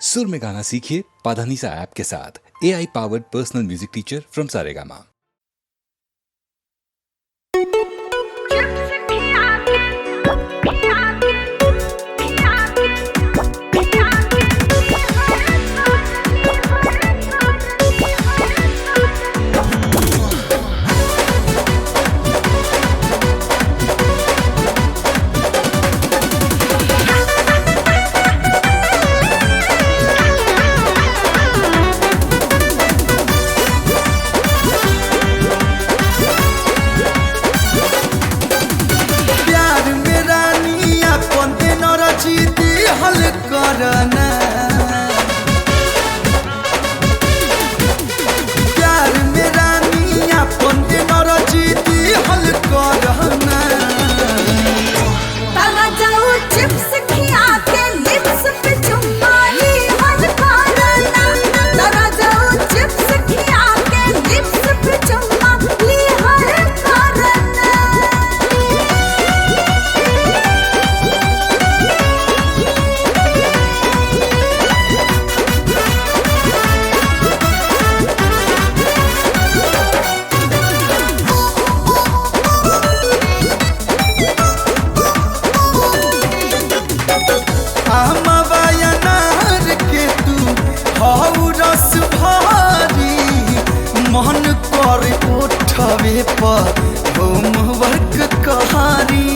सुर में गाना सीखिए पाधानीसा ऐप के साथ। AI powered personal music teacher from Saregama. प्यार में रानी अपन नरजीती हल करना तारा जाऊ चिप्स खिया के लिप्स पे चुम्माली हल करना। तारा जाऊ चिप्स खिया के लिप्स पे चुम्माली हल करना। मन कर उठवे पर होमवर्क कहानी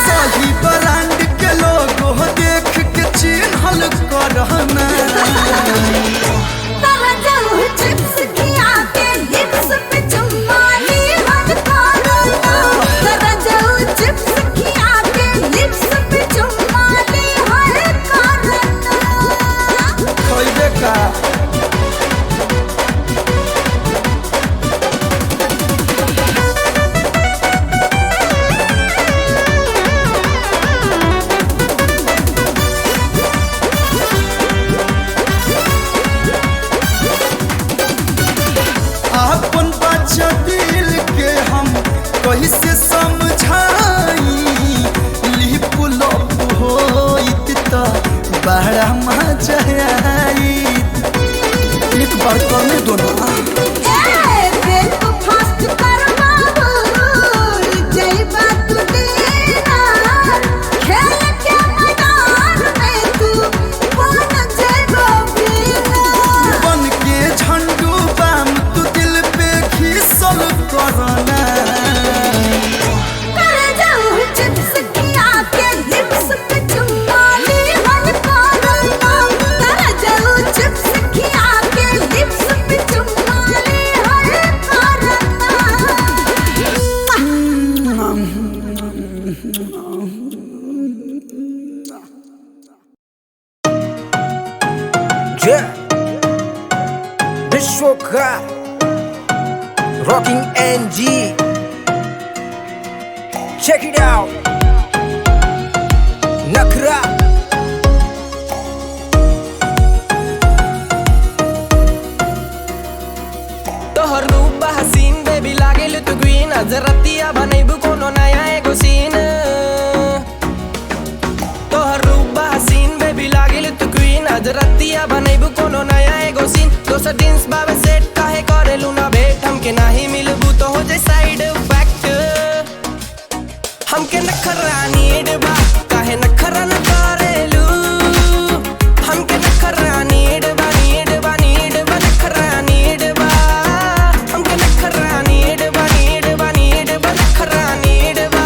सही ब्रांड के लोगो देख के चिन्हल करना अपन बच्चा दिल के हम कैसे समझाई लिप लप होइत त बड़ा मजा आई। एक बार करने दो ना विश्व का rocking NG, check it out, नखरा तोहर रूप हसीन बेबी लागेल तू ग्रीन अजरतिया बनैबू कोनो नया एगो सीन। तोहर रूप हसीन बेबी लागेल तू ग्रीन अजरतिया बनैबू कोनो नया एगो सीन। दोसर दिन्स बाबे सेट काहे करेलू ना भेट हमके नाही मिलबू तो हो जाए साइड इफेक्ट। हमके नखरा नीड बा काहे नखरा न करेलू। हमके नखरा नीड बा नीड बा नीड बा नखरा नीड बा। हमके नखरा नीड बा नीड बा नीड बा नखरा नीड बा।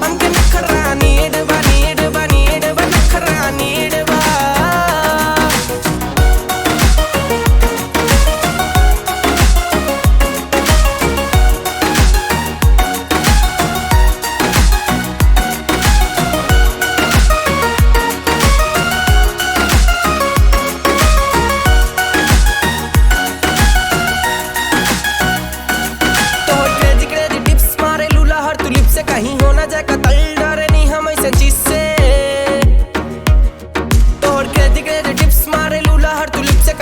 हमके नखरा नीड बा नीड बा नीड बा नखरा नीड बा।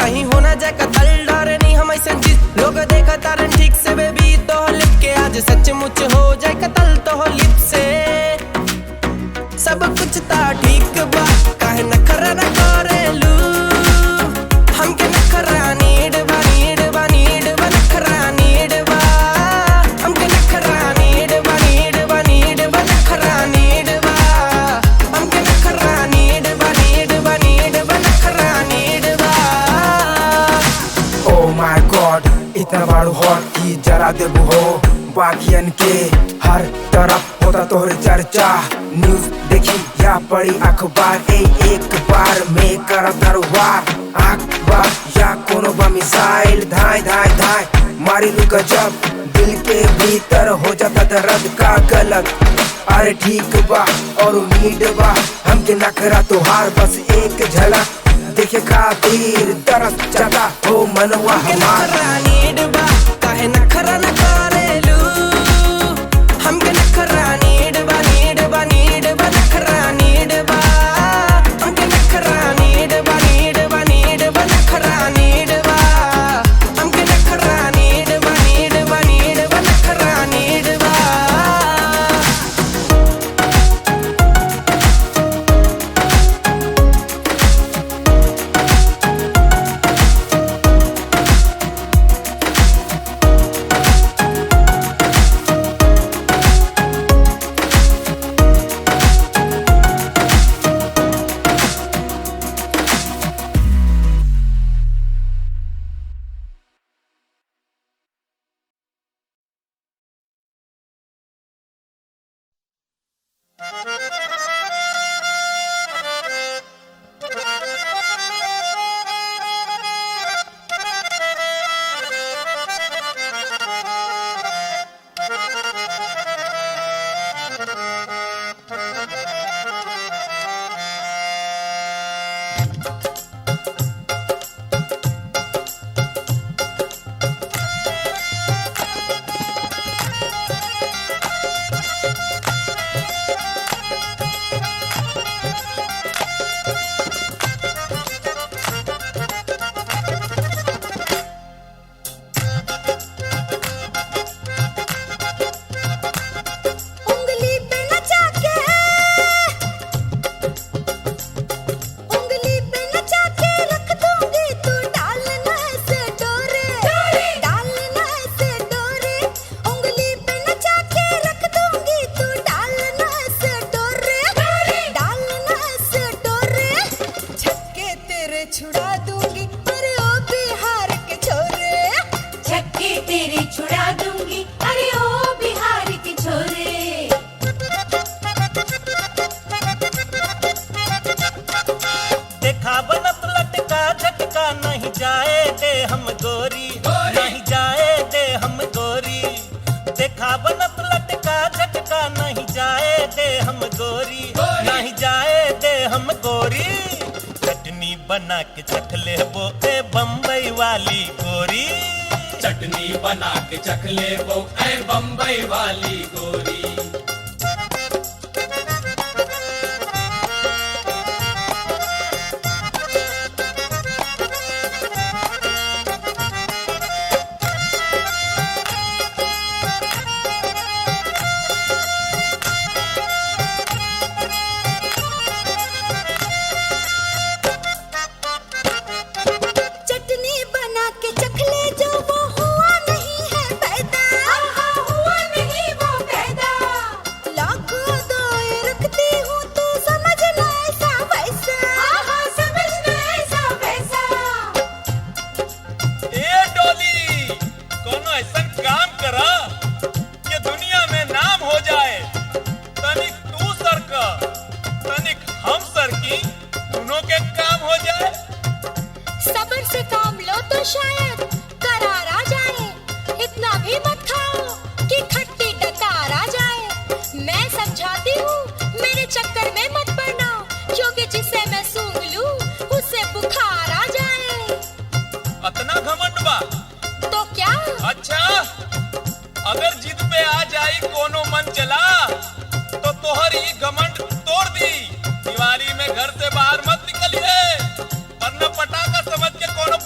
कहीं होना जाए कतल डरे नहीं हम ऐसे चीज लोग देखा तारन ठीक से बेबी तो लिप के आज सचमुच हो जाए कतल तो लिप से सब कुछ ता ठीक बा काहे नखरा न करेलू हमके नखरा नीड बा नीड बा नीड बा नखरा नीड बा हमके नखरा नीड बा नीड बा नीड बा नखरा नीड बा हमके नखरा नीड बा नीड बा नीड बा नखरा नीड बा Oh my God, इतना बड़ा हॉट की जरा देबू हो बाकियन के हर तरफ होता तोहर चर्चा न्यूज देखी या पढ़ी अखबार एक बार में कर दरबार अखबार या कोनो बा मिसाइल धाय धाय धाय मारी लू गजब दिल के भीतर हो जाता दर्द का गलत अरे ठीक बा और उम्मीद बा हमके नखरा तोहार बस एक झलक देखे खातिर तरस जाता हो मनवा हमार नखरा नीड बा काहे नखरा न करेलू हमके नखरा नीड बा नीड बा नीड बा नखरा नीड बा हमके नखरा नीड बा नीड बा नीड बा नखरा नीड बा हमके नखरा नीड बा नीड बा नीड बा नखरा नीड बा बना के चख ले वो ए बम्बई वाली गोरी चटनी बना के चख ले वो ए बम्बई वाली गोरी शायद करार आ जाए, इतना भी मत खाओ कि खट्टी डकार आ जाए। मैं समझाती हूँ मेरे चक्कर में मत पड़ना, क्योंकि जिसे मैं सूंघ लूं उससे बुखार आ जाए। अतना घमंड बा तो क्या? अच्छा अगर जिद पे आ जाई कोनो मन चला तो तोहर ही घमंड तोड़ दी। दिवाली में घर से बाहर मत निकलिए वरना पटाखा समझ के कोनो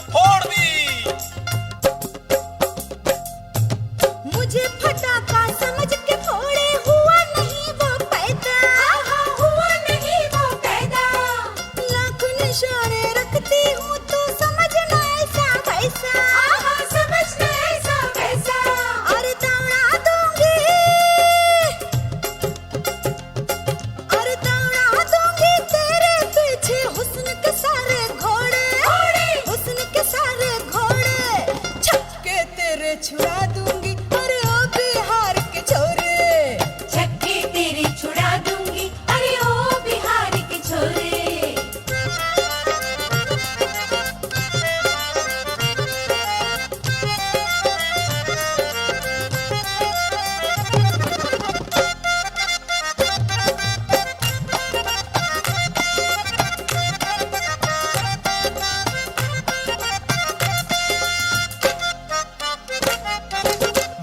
इशारे रखती हूँ तू समझना ऐसा वैसा समझना ऐसा वैसा अरे दौड़ा दूंगी तेरे पीछे हुस्न के सारे घोड़े हुस्न के सारे घोड़े छक्के तेरे छुड़ा दूंगी अरे ओ बिहार के छोरे छक्के तेरे छुड़ा दूंगी अरे ओ बिहार के छोरे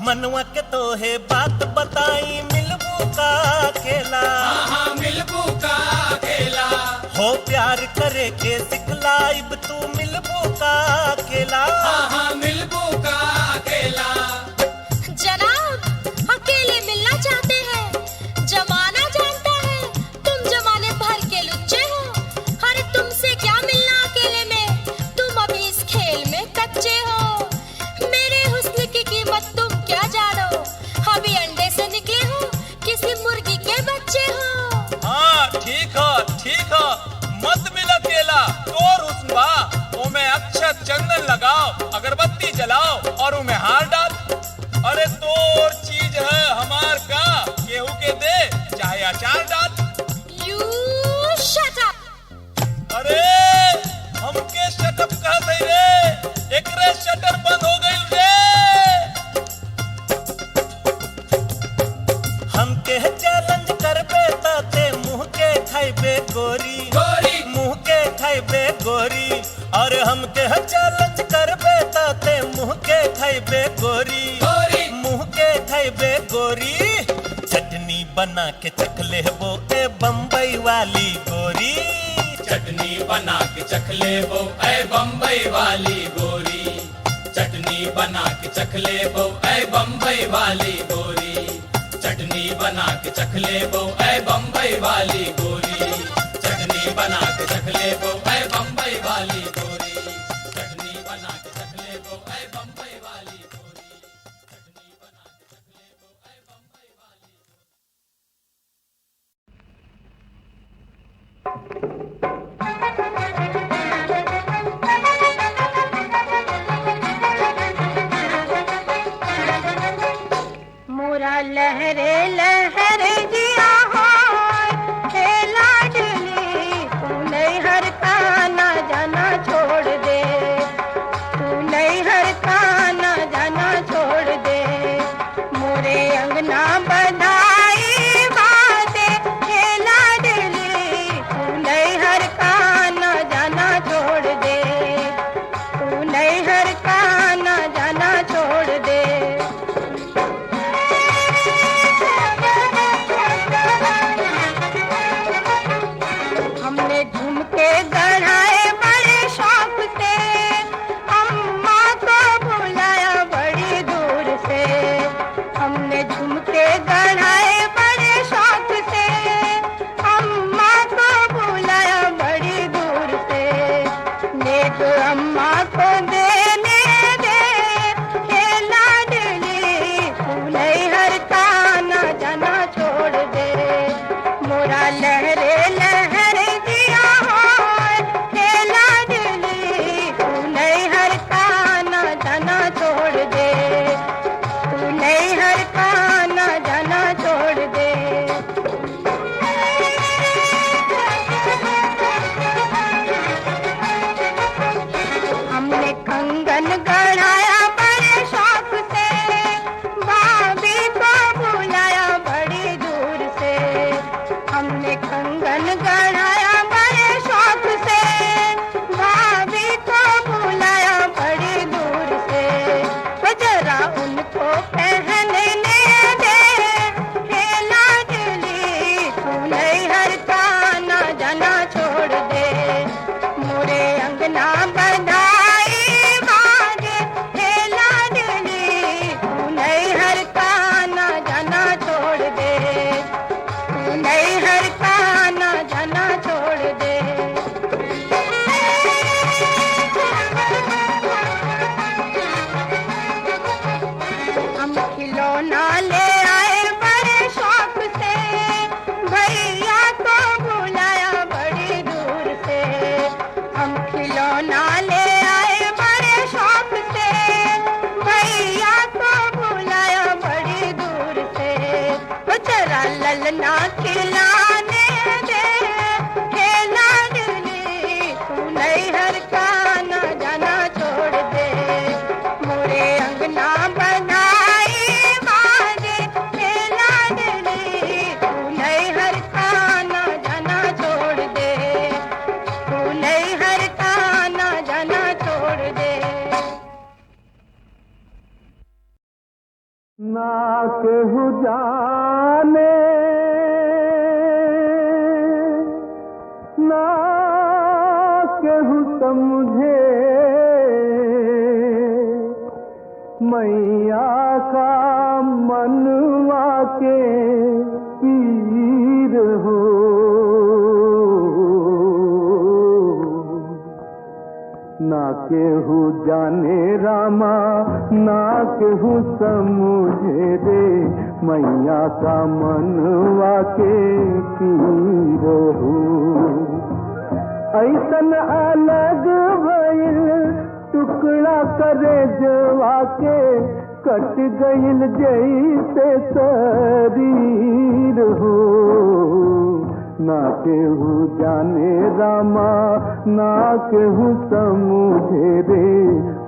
मनवा के तो है बात बताई मिलबू का अकेला हाँ मिलबू का अकेला हो प्यार करे के सिखलाइब तू मिलबू का अकेला हाँ मिलबू का अकेला जनाब अकेले मिलना चाहते हैं जमाना जानता है तुम जमाने भर के लुच्चे हो अरे तुमसे क्या मिलना अकेले में तुम अभी इस खेल में कच्चे हो मेरे हुस्न की कीमत तुम क्या जानो अभी अंडे से निकले हो किसी मुर्गी के बच्चे हो हाँ ठीक है मत मिल अकेला तोर हुस्न बा ओमे अक्षत चंदन लगाओ अगरबत्ती जलाओ और उमे हार डाल अरे तोर चीज है हमार का केहू के दे चाहे अचार डाल यू शट अप अरे हमके शटअप कह सही रे एकरे शटर बंद हो गई रे हमके चैलेंज करबे ताते मुंह के खाइबे गोरी गोरी मुंह के खाइबे गोरी और हमके चैलेंज करबे ताते मुंह के खाइबे गोरी गोरी मुंह के खाइबे गोरी चटनी बना के चख लेबो ए बम्बई वाली गोरी चटनी बना के चख ले वो ऐ बम्बई वाली गोरी चटनी बना के चख ले वो ऐ बम्बई वाली गोरी चटनी बना के चख ले वो ऐ बम्बई वाली गोरी चटनी बना के चख ले वो ऐ बम्बई वाली गोरी चटनी बना के चख ले वो ऐ बम्बई वाली गोरी चटनी बना के चख ले वो ऐ बम्बई वाली मोरा लहरे लहरे जिया होय हे लाडली तू नैहर का ना जाना छोड़ दे तू नैहर का ना जाना छोड़ दे मोरे अंगना बधाई बाते हे लाडली तू नैहर का ना जाना छोड़ दे तू नैहर का ना जाना छोड़ दे हमने झुमके गढ़ाए बड़े शौक से अम्मा को बुलाया बड़ी दूर से हमने झुमके गढ़ाए बड़े शौक से अम्मा को बुलाया बड़ी दूर से नेक अम्मा को देने दे हे लाडली तू नैहर का ना जाना छोड़ दे मोरा लहरे लहरे जिया होय हे लाडली तू नैहर का ना जाना छोड़ दे तू नैहर का ना जाना छोड़ दे हमने कंगन गढ़ाया बड़े शौक से भाभी को बुलाया बड़ी दूर से हमने कंगन गढ़ाया बड़े शौक से भाभी को बुलाया बड़ी दूर से वो जरा उनको पहनने दे हे लाडली तू नैहर का ना जाना छोड़ दे मोरे अंगना बधाई बाजे हे लाडली तू नैहर का ना जाना छोड़ दे तू नैहर का ना जाना छोड़ दे खिलौना ले आए बड़े शौक से, भैया को बुलाया बड़ी दूर से। ओ जरा ललना खिलाने दे, खेला डुली तू नैहर का न जाना छोड़ दे। मोरे अंगना बनाई बाजे, खेला डुली तू नैहर का न जाना छोड़ दे, तू नैहर का न जाना छोड़ दे। ना केहू जाने ना केहू समझे, मैया का मनवा के पीर हो। ना केहू जाने रामा ना केहू समझे रे, मैया का मनवा के पीर हो। ऐसन अलग भइल टुकड़ा करे जवा के, कट गइल जैसे शरीर हो। ना केहू जाने रामा ना केहू समझे रे,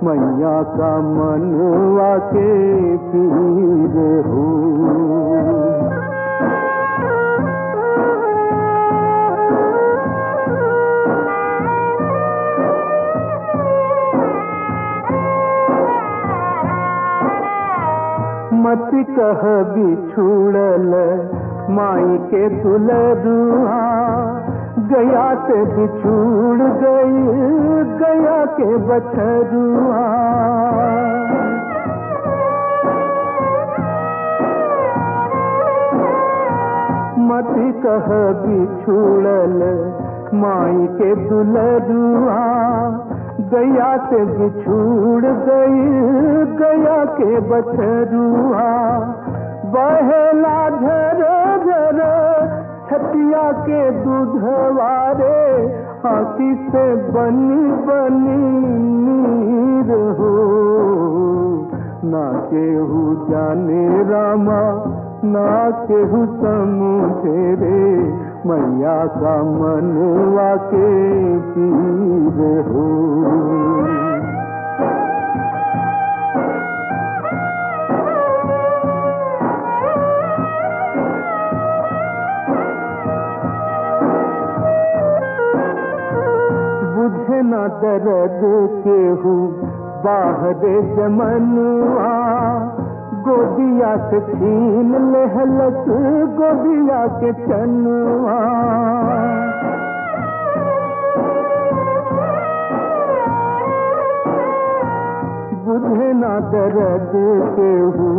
मैया का मनवा के पीर हो। मत कह बिछुड़ल माई के दुलरुआ, गया से बिछुड़ गई गया के बछरुआ। मत कह बिछुड़ल माई के दुलरुआ, गया से बिछुड़ गई गया के बछरुआ। बहेला झर झर छतिया के दूधवारे, आँखी से बनी बनी नीर हो। ना केहू जाने रामा ना केहू समझे रे, मैया का मनवा के पीर हो। बुझे ना दर्द केहू बाहरे जमनुआ, गोदिया से छीन लेहलस गोदिया के चनुआ। बुझे ना दर्द केहू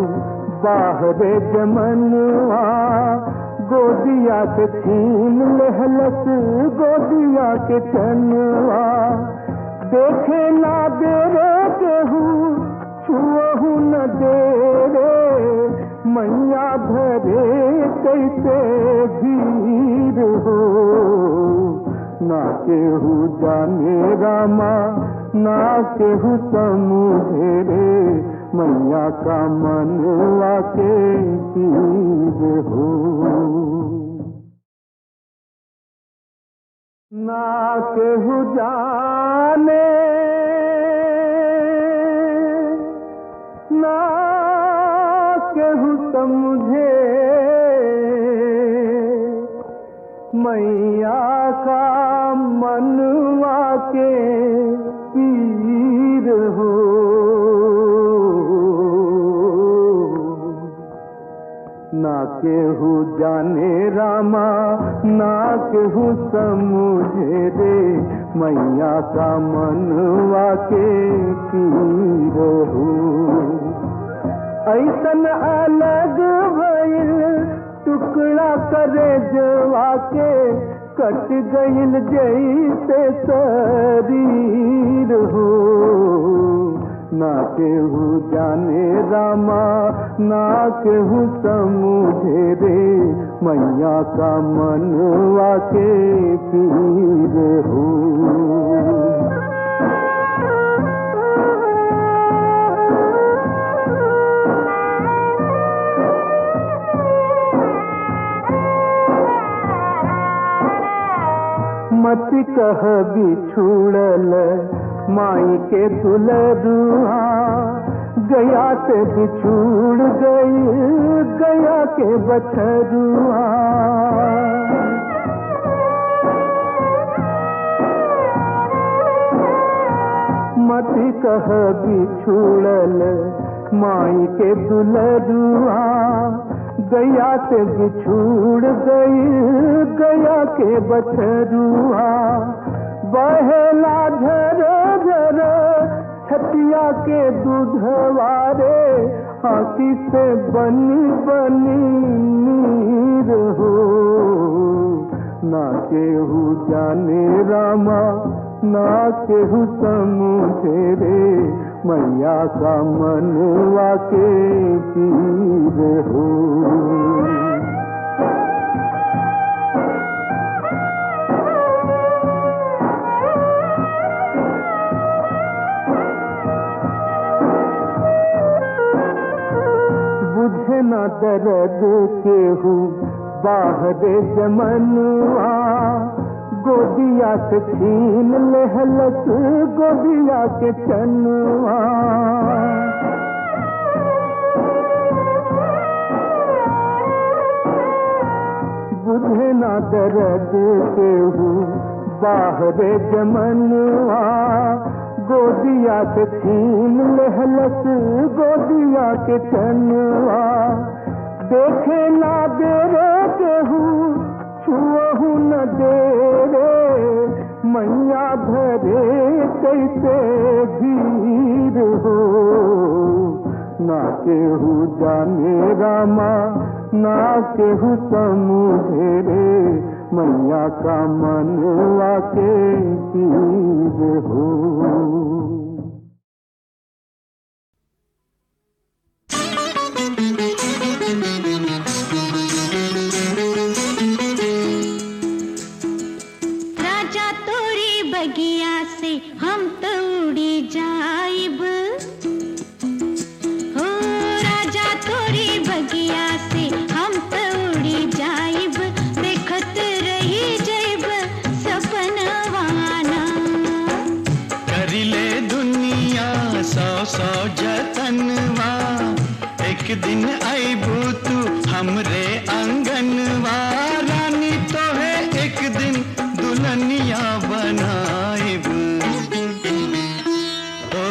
बाहरे जमनुआ, गोदिया से छीन लेहलस गोदिया के चनुआ। देखे ना दे रे केहू छुअहू न दे रे, मैया धरे कैसे धीर हो। ना केहू जाने रामा ना केहू समझे रे, मैया का मनवा के पीर हो। ना केहू जाने ना केहू समझे, मैया का मनवा के पीर हो। ना केहू जाने रामा ना केहू समझे रे, मैया का मनवा के पीर हो। ऐसन अलग भइल टुकड़ा करे जवा के, कट गइल जैसे शरीर हो। ना केहू जाने रामा ना केहू समझे रे, मैया का मनवा के पीर हो। कह बिछुड़ल माई के दुलरुआ गया से बिछुड़ गई गया के बछरुआ मत कह बिछुड़ल माई के दुलरुआ गया से बिछुड़ गई गया के बछरुआ बहेला झर झर छतिया के दूधवारे आँखी से बनी बनी नीर हो ना केहू जाने रामा ना केहू समझे रे मैया का मनवा के पीर हो बुझे न दर्द केहू बाहर जमनुआ गोदिया से छीन लेहलस गोदिया के चनुआ बुझे न दर्द केहू बाहर जमनुआ गोदिया से छीन लेहलस गोदिया के चनुआ देखे ना दे रे केहू छुअहू न दे रे मैया भरे कैसे धीर हो ना केहू जाने रामा ना केहू समझे रे मैया का मनवा के पीर हो बगिया से हम तो उड़ी जाइब हो राजा तोरी बगिया से हम तो उड़ी जाइब देखत रही जैब सपनवाना करिले दुनिया सौ सौ जतनवा एक दिन आइबू तू हमरे आंगनवा रानी तो है एक दिन दुल्हनिया बनाइब ओ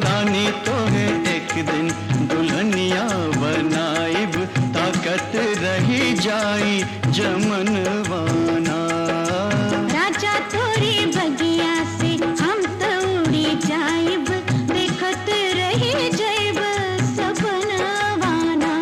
रानी तो है एक दिन दुल्हनिया बनाइब ताकत रही जाई जमनवाना राजा तोरी बगिया से हम तो उड़ी जाइब देखत रही जैब सपनवाना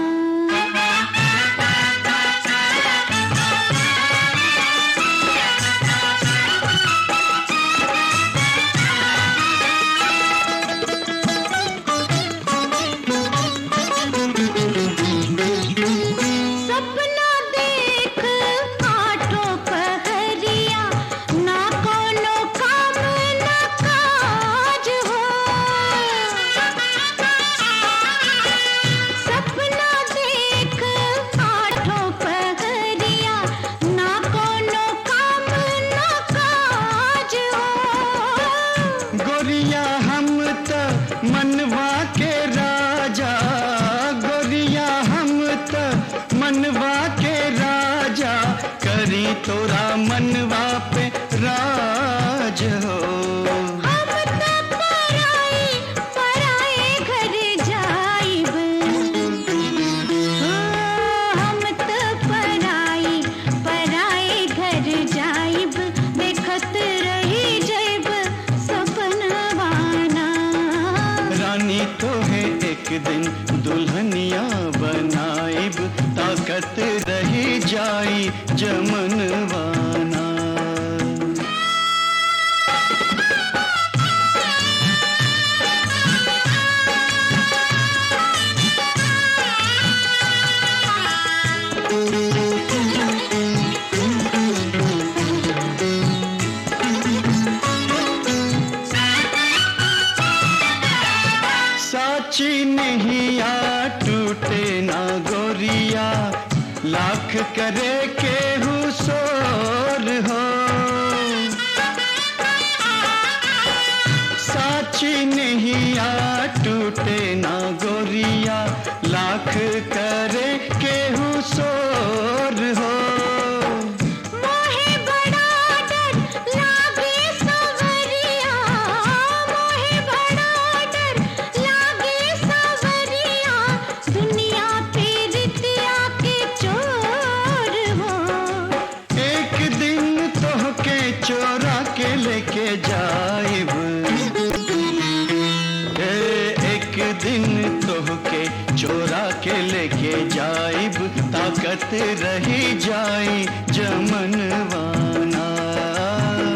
सपना देख आठों पहरिया ना कोनो काम ना काज हो सपना देख आठों पहरिया ना कोनो काम ना काज हो गोरिया हम त मनवा के राजा गोरिया हम त मनवा के राजा करी तोरा मनवा पे राज हो हम त पराए घर जाइब हम त पराए घर जाइब देखत रही जैब सपनवाना रानी तो है एक दिन दुल्हनिया बनाइब ताकत रही जाई जमनवाना साची नहीं आ टूटे ना गोरिया लाख करे के हुसोर हो सच्ची नहीं आ टूटे ना गोरिया लाख करे केहू सोर हो मोहे बड़ा डर लागे सवरिया मोहे बड़ा डर लागे सवरिया दुनिया पे रितिया के चोर हो एक दिन तोहके चोरा के लेके जाइब एक दिन तोहके चोरा के लेके जाइब ताकत रही जाई जमनवाना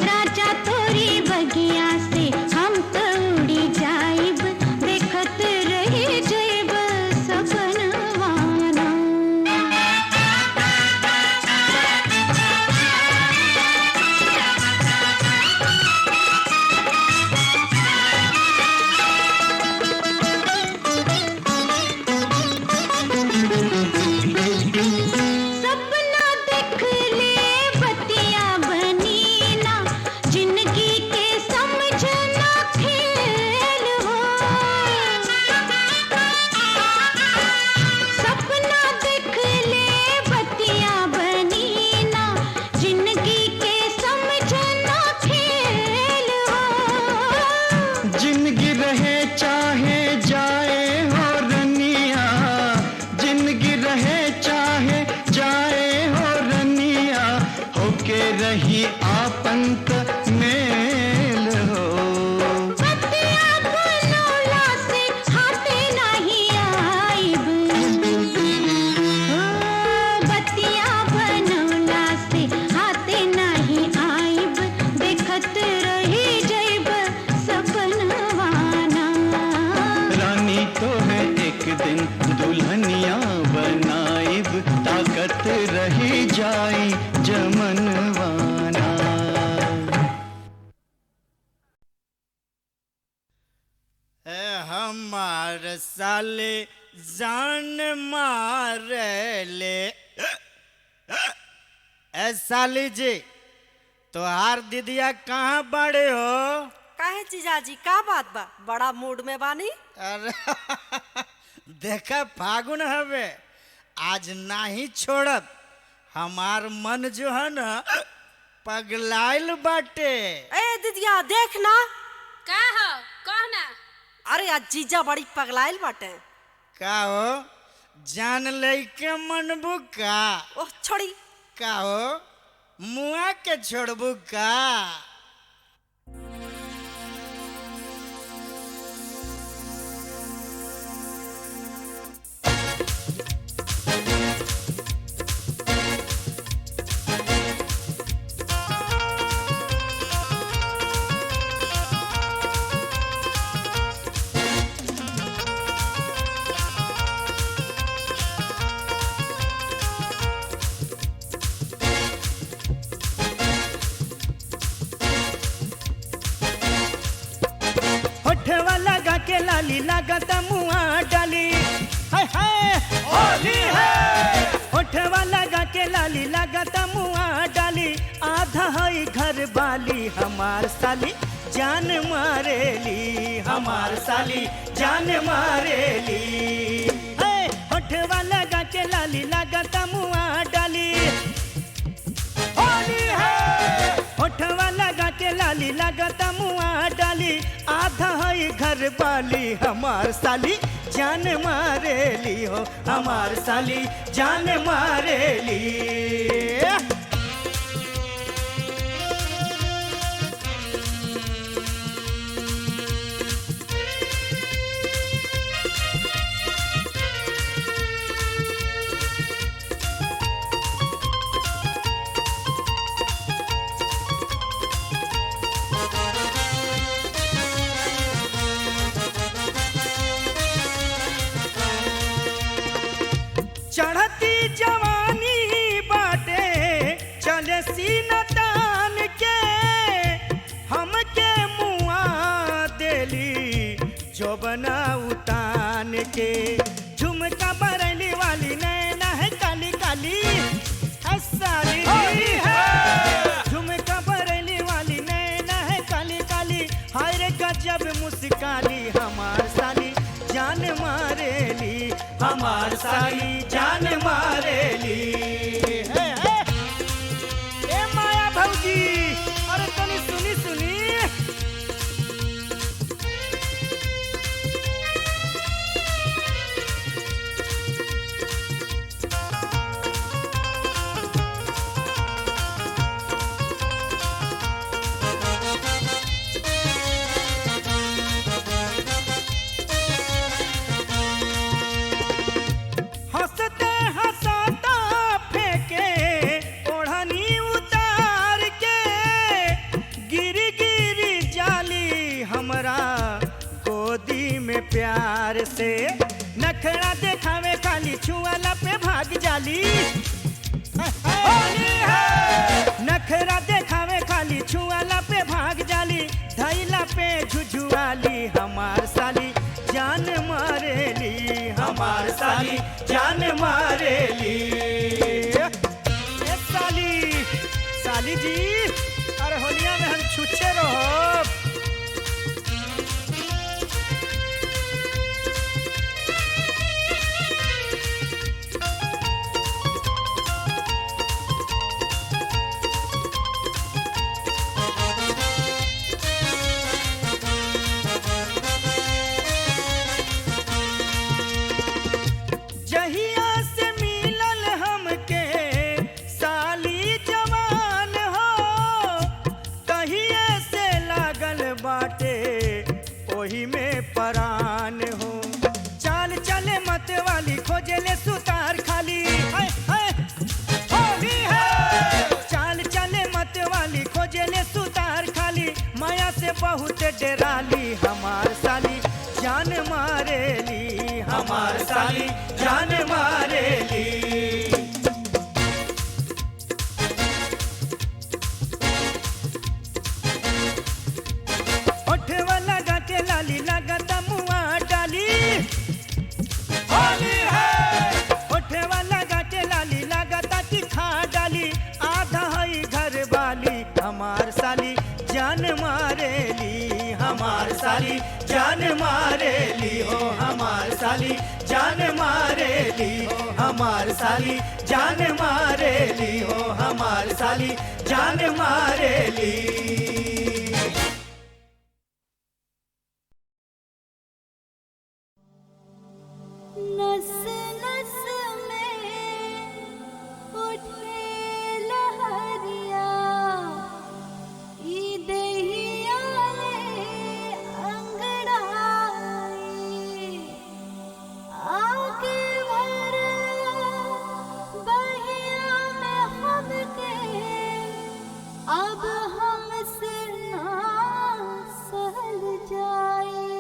राजा तोरी बगिया से हम तो उड़ी जाइब देखत रही जइब सपनवाना सपना देख ले बतिया बनी ना जिंदगी के समझना खेल हो सपना देख ले बतिया बनी ना जिंदगी के समझना खेल हो जिंदगी रहे चाहे जाए हो रनिया जिंदगी रहे चाहे जाए हो रनिया होके रही आपंत मेल हो बतिया बनौला से हाथे नहीं आइब बतिया बनौला से हाथे नहीं आइब देखत रही जइब सपनवाना रानी तो है एक दिन दुल्हनिया बनाइब ताकत रही जाई जमनवाना हमार साले जान मारे ले साली जी तोहार दीदिया कहाँ बड़े हो काहे जीजाजी का बात बा बड़ा मूड में बानी अरे देखा फागुन हवे आज नाही छोड़ब हमार मन जो है ना पगलाइल बाटे ए दीदिया देख ना का हो कहना अरे आज जीजा बड़ी पगलाइल बाटे का हो जान लइके मनबू का ओह छोड़ी का हो मुआ के छोड़बू का होठवा लगा के लाली लागत मुआ डाली हाय हाय होली है होठवा लगा के लाली लागत मुआ डाली आधा है घर वाली हमार साली जान मारेली हमार साली जान मारेली हाय होठवा लगा के लाली लागत मुआ डाली होली है होठवा लगा के लाली लागत मुआ डाली आधा है घर वाली हमार साली जान मारेली हो हमार साली जान मारेली चढ़ती जवानी बाटे चले सीना तान के हमके मुआ देली जो बना उतान के झुमका बरैली वाली नैना है काली काली साली है झुमका बरैली वाली नैना है काली काली हाय रे जब मुस्काली हमार साली जान मारेली, हमार साली जान मारेली। ए माया भौजी, अरे तनी सुनी सुनी। हंसते हंसाता फेंके ओढ़नी उतार के, गिरी गिरी जाली हमरा गोदी में प्यार से। नखरा देखावे खाली छुआला पे भाग जाली, नखरा देखावे खाली छुआला पे भाग जाली, धैला पे झुझुआली हमार साली जान मारेली, हमार साली जान मारेली। ए साली, साली जी, अरे होलिया में हम छुच्छे रहो। जहिया से मिलल हमके साली जवान हो, कहिए से लागल बाटे ओही में परान हो। चाल चले मत वाली खोजले सुतार खाली, हाय हाय होली है। चाल चले मत वाली खोजले सुतार खाली, माया से बहुत डराली हमार साली जान मारेली, हमार साली जान मारेली। ओठवा लगा के लाली लगाता मुआ डाली, होली है। ओठवा लगा के लाली लगाता कि खा डाली, आधा है घर वाली हमार साली जान मारेली, हमार साली जान मारेली हो, हमार साली जान मारेली, हमार साली जान मारेली हो, हमार साली जान मारेली। नस नस में उठे लहरिया, ई देहिया ले अंगड़ाई, आगे भर बहिया में हमके, अब हमसे ना सहल जाई।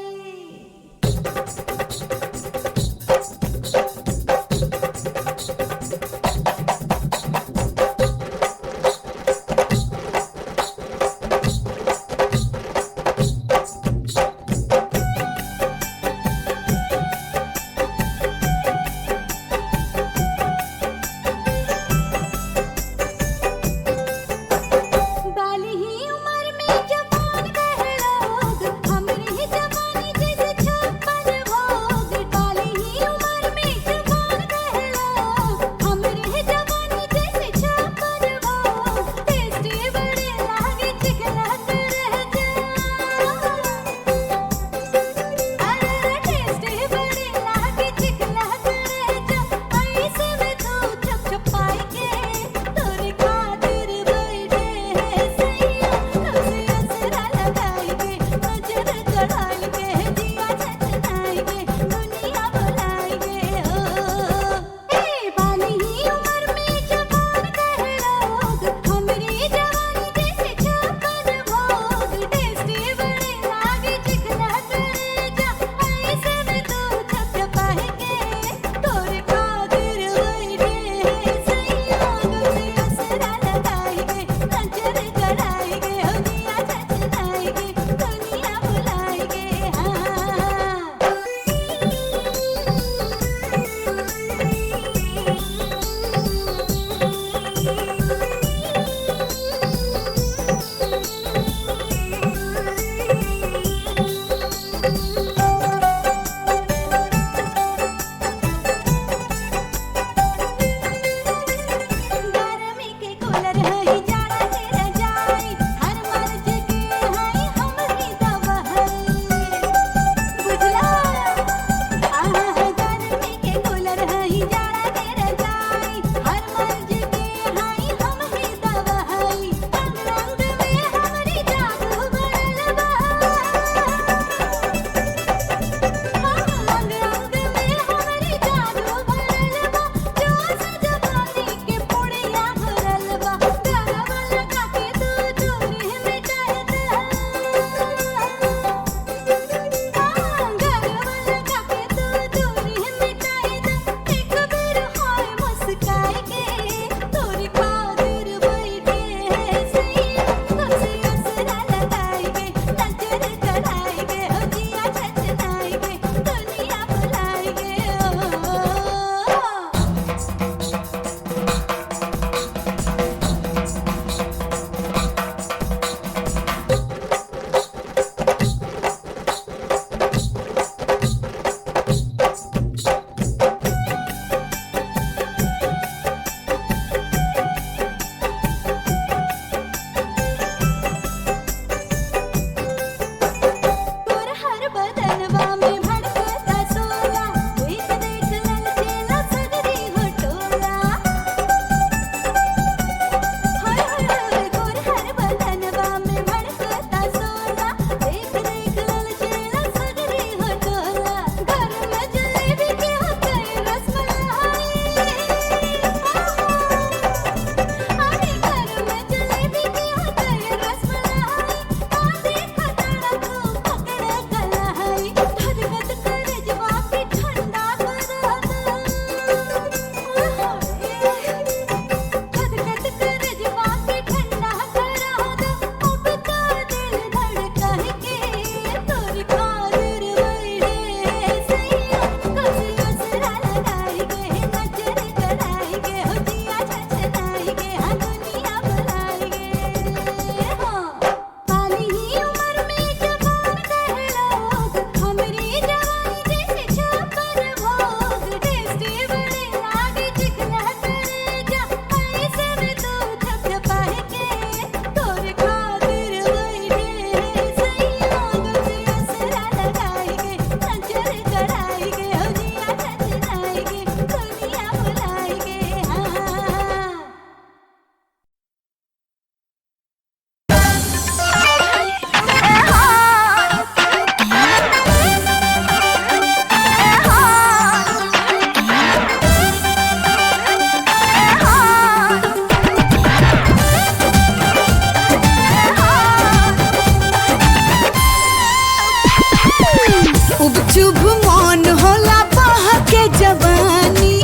शुभ मन होला बह के जवानी,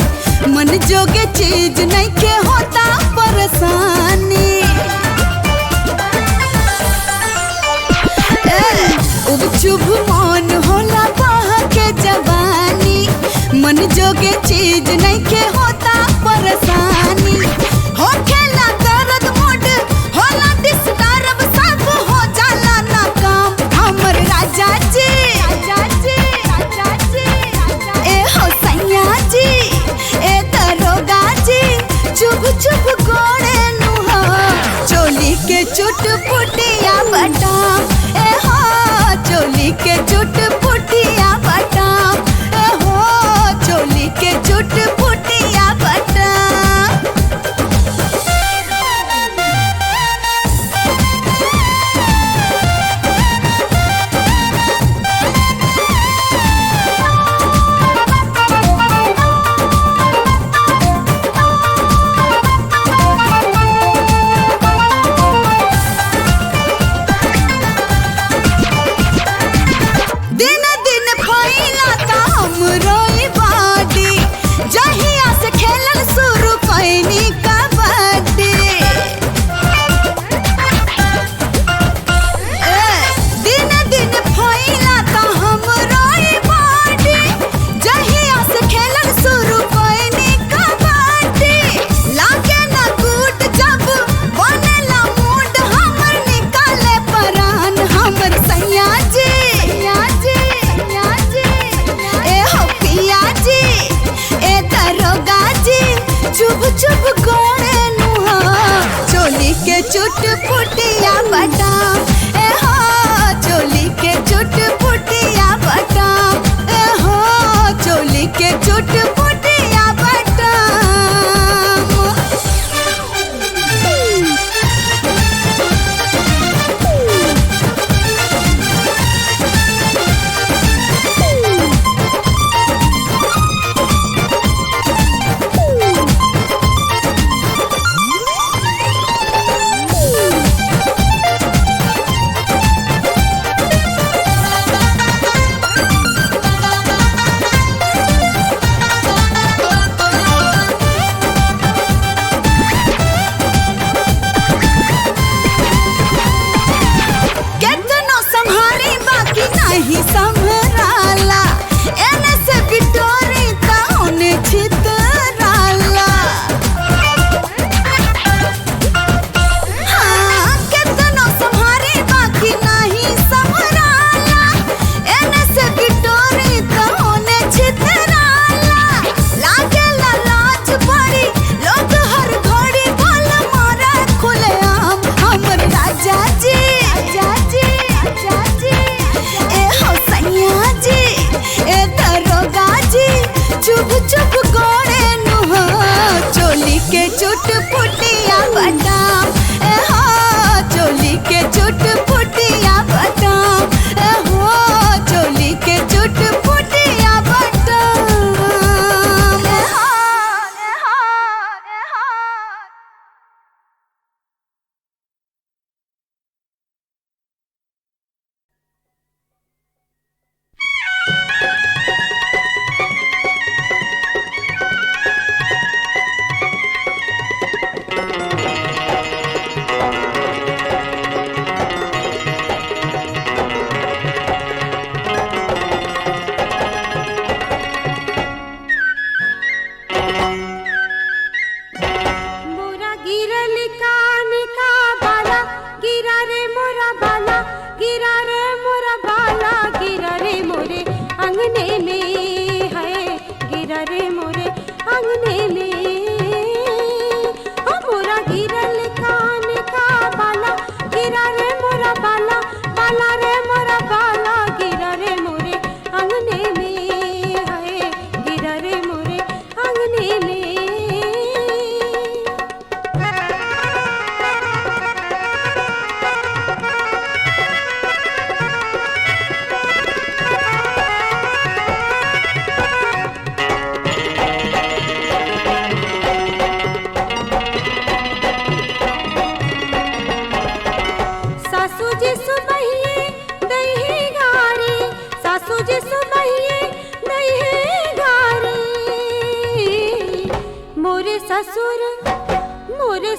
मन जोगे चीज नहीं के होता परेशानी। शुभ मन होला बह के जवानी, मन जोगे चीज नहीं के होता परेशानी। हो खेला दर्द मुड होला डिस्टर्ब, सब हो जाला ना काम हमर राजा जी। ए हो सैया जी, ए दरोगा जी, चुभ चुभ गोड़े नुहा, चोली के चुट पुटिया बटाम। ए हो चोली के चुट पुटिया बटाम। ए हो चोली के चुट पुटिया बटाम। दिन दिन फैला ता हमरो ई बाडी, जहिया से खेलल शुरू कैनी कबड्डी। दिन दिन फैला ता हमरो ई बाडी, जहिया से खेलल शुरू कैनी कबड्डी। लागे ना गुड जब बनेला मूड, हमर निकाले परान हमर सैया जी। ए हो पिया जी, ए दरोगा जी, चुभ चुभ गोड़े नुहा, चोली के चुट पुटिया बटाम। ए हो चोली के चुट पुटिया बटाम। ए हो चोली के चुट पुटिया बटाम। केतनो संभारी बाकी नहीं संभराला, एने से बिटोरी ता ओने छितराला। हाँ, केतनो संभारी बाकी नहीं संभराला, एने से बिटोरी ता ओने छितराला। लागेला लाज बड़ी, लोग हर घड़ी बोल मारा खुलेआम हमर राजा जी। ए हो सैया जी,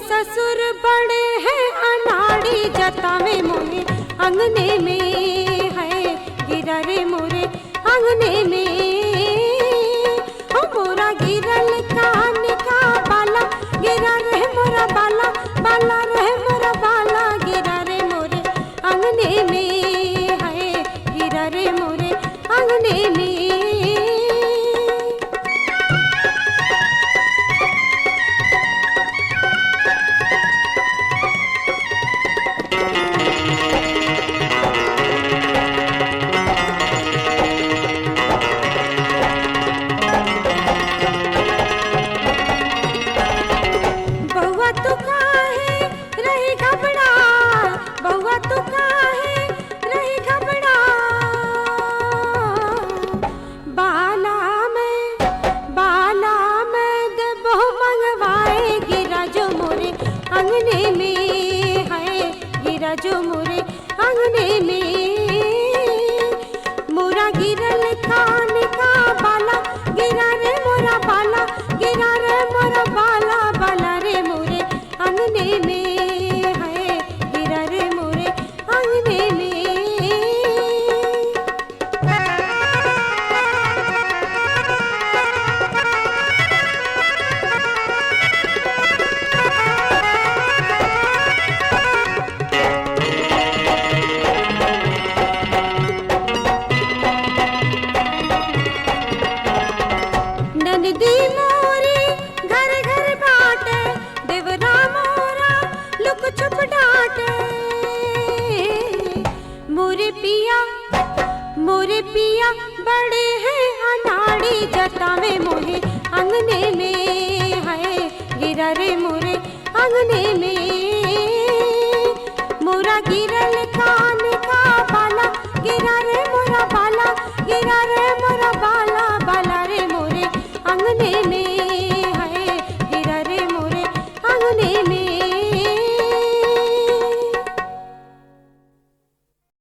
ससुर बड़े हैं अनाड़ी जतावे मोरे अंगने में है गिरा रे मोरे अंगने में मोरा गिरल कान का बाला गिरा रे मोरा बाला बाला रे मोरा बाला गिरा रे मोरे अंगने में है गिरा रे मोरे अंगने में। जो मोरे अंगने में मोरा गिरल कान का बाला गिरा रे मोरा बाला गिरा रे मोरा बाला बाला रे मोरे अंगने में है गिरा रे मोरे अंगने में। ननदी मोरी घर घर बाटे देवरा मोरा लुक छुप डाटे मोरे पिया बड़े हैं अनाड़ी जतावे मोहे अंगने में है गिरा रे मोरे अंगने में मोरा गिरल